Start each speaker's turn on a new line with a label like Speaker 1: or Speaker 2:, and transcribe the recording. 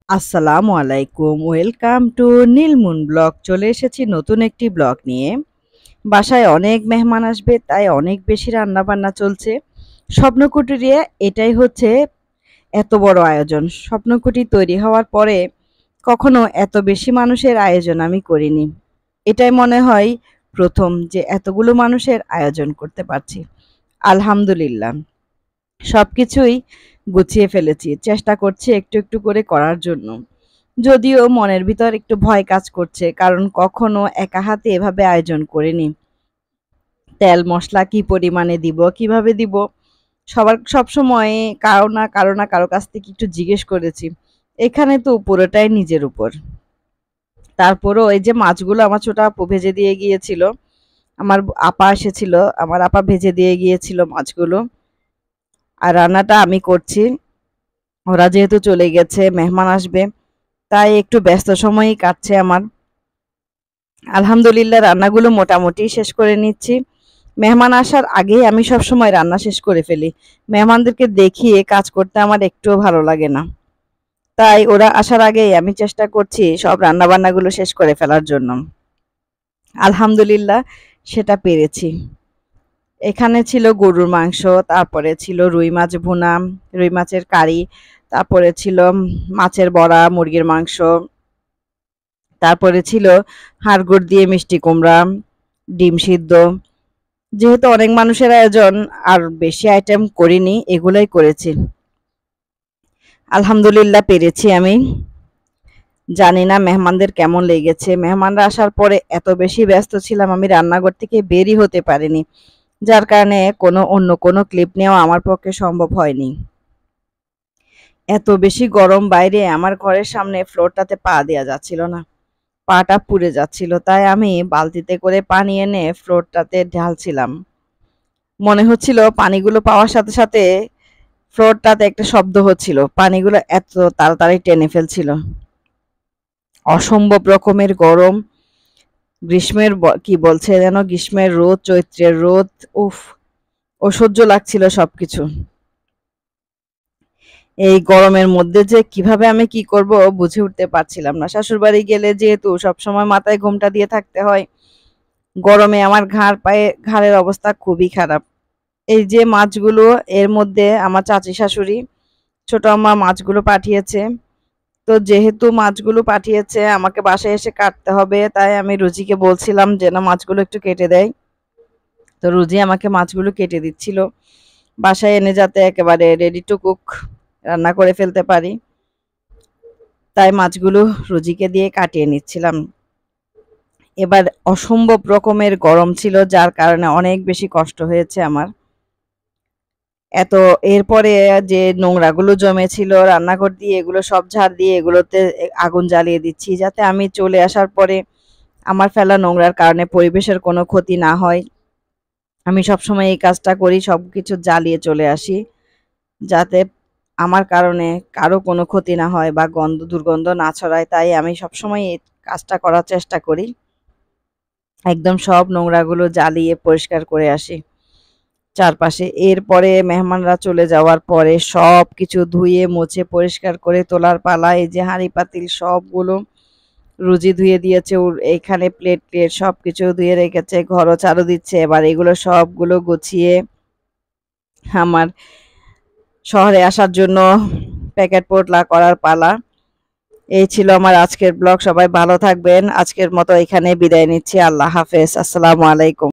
Speaker 1: আসসালামু আলাইকুম, welcome to নীলমুন blog. চলে এসেছি নতুন একটি ব্লগ নিয়ে। বাসায় অনেক মেহমান আসবে, তাই অনেক বেশি রান্না বান্না চলছে। স্বপ্নকুটিরে এটাই হচ্ছে এত বড় আয়োজন। স্বপ্নকুটি তৈরি হওয়ার পরে কখনো এত বেশি মানুষের আয়োজন আমি করিনি। এটাই মনে হয় প্রথম যে এতগুলো মানুষের আয়োজন করতে পারছি। আলহামদুলিল্লাহ, সবকিছুই গুছিয়ে ফেলেছি, চেষ্টা করছি একটু একটু করে করার জন্য। যদিও মনের ভিতর একটু ভয় কাজ করছে, কারণ কখনো একা হাতে এভাবে আয়োজন করিনি। তেল মশলা কি পরিমাণে দিব, কিভাবে দিব, সবসময় কারো কাছ থেকে একটু জিজ্ঞেস করেছি। এখানে তো পুরোটাই নিজের উপর। তারপরও এই যে মাছগুলো আমার ছোট আপু ভেজে দিয়ে গিয়েছিল, আমার আপা এসেছিল, আমার আপা ভেজে দিয়ে গিয়েছিল মাছগুলো। আর রান্নাটা আমি করছি। ওরা যেহেতু চলে গেছে, মেহমান আসবে, তাই একটু ব্যস্ত সময়ই কাটছে আমার। আলহামদুলিল্লাহ, রান্নাগুলো মোটামুটি শেষ করে নিচ্ছি। মেহমান আসার আগেই আমি সবসময় রান্না শেষ করে ফেলি। মেহমানদেরকে দেখিয়ে কাজ করতে আমার একটুও ভালো লাগে না। তাই ওরা আসার আগেই আমি চেষ্টা করছি সব রান্না বান্নাগুলো শেষ করে ফেলার জন্য। আলহামদুলিল্লাহ, সেটা পেরেছি। এখানে ছিল গরুর মাংস, তারপরে ছিল রুই মাছ ভুনা, রুই মাছের কারি, তারপরে ছিল মাছের বড়া, মুরগির মাংস, তারপরে ছিল হাড়গোড় দিয়ে মিষ্টি কুমড়া, ডিম সিদ্ধ। যেহেতু অনেক মানুষের আয়োজন, আর বেশি আইটেম করিনি, এগুলাই করেছি। আলহামদুলিল্লাহ, পেরেছি আমি। জানি না মেহমানদের কেমন লেগেছে। মেহমানরা আসার পরে এত বেশি ব্যস্ত ছিলাম, আমি রান্নাঘর থেকে বেরই হতে পারিনি, যার কারণে অন্য কোনো ক্লিপ নেওয়া আমার পক্ষে সম্ভব হয়নি। এত বেশি গরম বাইরে, আমার ঘরের সামনে ফ্লোরটাতে পা দেওয়া যাচ্ছিল না, পাটা পুড়ে যাচ্ছিল। তাই আমি বালতিতে করে পানি এনে ফ্লোরটাতে ঢালছিলাম। মনে হচ্ছিল পানিগুলো পাওয়ার সাথে সাথে ফ্লোরটাতে একটা শব্দ হচ্ছিল, পানিগুলো এত তাড়াতাড়ি টেনে ফেলছিল। অসম্ভব রকমের গরম। কি বলছে যেন, গ্রীষ্মের রোদ, চৈত্রের রোদ, উফ, অসহ্য লাগছিল সবকিছু। এই গরমের মধ্যে যে কিভাবে আমি কি করব বুঝে উঠতে পারছিলাম না। শ্বশুরবাড়ি গেলে যেহেতু সবসময় মাথায় ঘোমটা দিয়ে থাকতে হয়, গরমে আমার ঘাড়ের অবস্থা খুবই খারাপ। এই যে মাছগুলো, এর মধ্যে আমার চাচি শাশুড়ি, ছোট আম্মা মাছগুলো পাঠিয়েছে। তো যেহেতু মাছগুলো পাঠিয়েছে, আমাকে বাসায় এসে কাটতে হবে, তাই আমি রুজিকে বলছিলাম যে না, মাছগুলো একটু কেটে দেয়। তো রুজি আমাকে মাছগুলো কেটে দিচ্ছিল, বাসায় এনে যাতে একেবারে রেডি টু কুক রান্না করে ফেলতে পারি। তাই মাছগুলো রুজিকে দিয়ে কাটিয়ে নিচ্ছিলাম। এবার অসম্ভব রকমের গরম ছিল, যার কারণে অনেক বেশি কষ্ট হয়েছে আমার। এত এরপরে যে নোংরাগুলো জমেছিল রান্নাঘর দিয়ে, এগুলো সব ঝাড় দিয়ে এগুলোতে আগুন জ্বালিয়ে দিচ্ছি, যাতে আমি চলে আসার পরে আমার ফেলা নোংরার কারণে পরিবেশের কোনো ক্ষতি না হয়। আমি সবসময় এই কাজটা করি, সবকিছু জ্বালিয়ে চলে আসি, যাতে আমার কারণে কারো কোনো ক্ষতি না হয় বা দুর্গন্ধ না ছড়ায়। তাই আমি সবসময় এই কাজটা করার চেষ্টা করি, একদম সব নোংরাগুলো জ্বালিয়ে পরিষ্কার করে আসি চারপাশে। এরপরে মেহমানরা চলে যাওয়ার পরে সবকিছু ধুয়ে মুছে পরিষ্কার করে তোলার পালা। এই যে হাঁড়ি পাতিল সবগুলো রুজি ধুয়ে দিয়েছে, এখানে প্লেট প্লেট সবকিছু ধুয়ে রেখেছে, ঘরও ঝাড়ু দিচ্ছে। এবার এগুলো সবগুলো গুছিয়ে আমার শহরে আসার জন্য প্যাকেট পোটলা করার পালা। এই ছিল আমার আজকের ব্লগ। সবাই ভালো থাকবেন। আজকের মতো এখানে বিদায় নিচ্ছি। আল্লাহ হাফেজ। আসসালামু আলাইকুম।